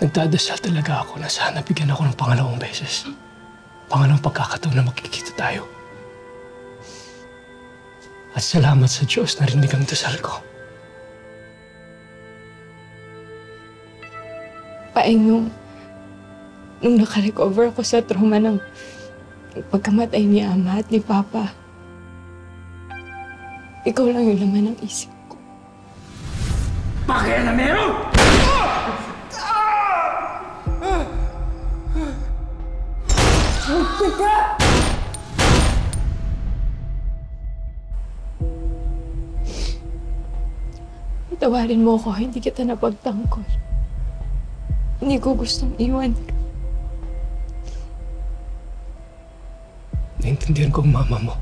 Nagdadasal talaga ako na sana bigyan ako ng pangalawang beses. Pangalawang pagkakataon na magkikita tayo. At salamat sa Diyos na rinig ang dasal ko. Paeng, nung nakarecover ako sa trauma ng pagkamatay ni Ama at ni Papa, ikaw lang yung laman ng isip ko. Bakit na meron? Tawarin mo ako, hindi kita napagtangkol. Hindi ko gustong iwan ka. Naintindihan ko ang mama mo.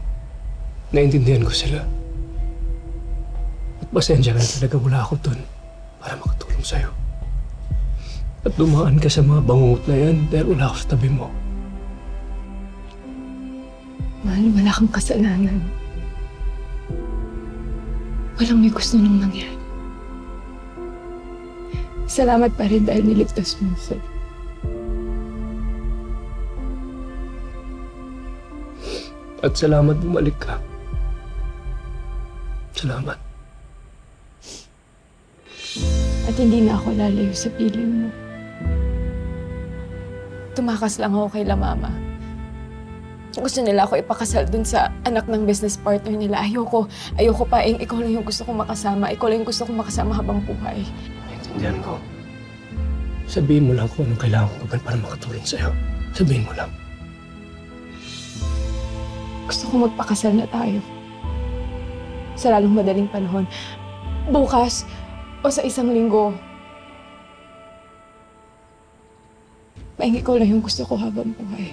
Naintindihan ko sila. At pasensya na talaga wala ako dun para makatulong sa'yo. At dumaan ka sa mga bangungot na yan dahil wala ako sa tabi mo. Mahal, wala kang kasalanan. Walang may gusto nang nangyari. Salamat pa rin dahil niligtas mo ako. At salamat bumalik ka. Salamat. At hindi na ako lalayo sa piling mo. Tumakas lang ako kay La Mama. Gusto nila ako ipakasal dun sa anak ng business partner nila. Ayoko pa, ikaw lang yung gusto kong makasama. Ikaw lang yung gusto kong makasama habang buhay. Naintindihan ko. Sabihin mo lang kung anong kailangan ko gawin para makatulong sa'yo. Sabihin mo lang. Gusto kong magpakasal na tayo. Sa lalong madaling panahon. Bukas o sa isang linggo. Ikaw lang yung gusto ko habang buhay.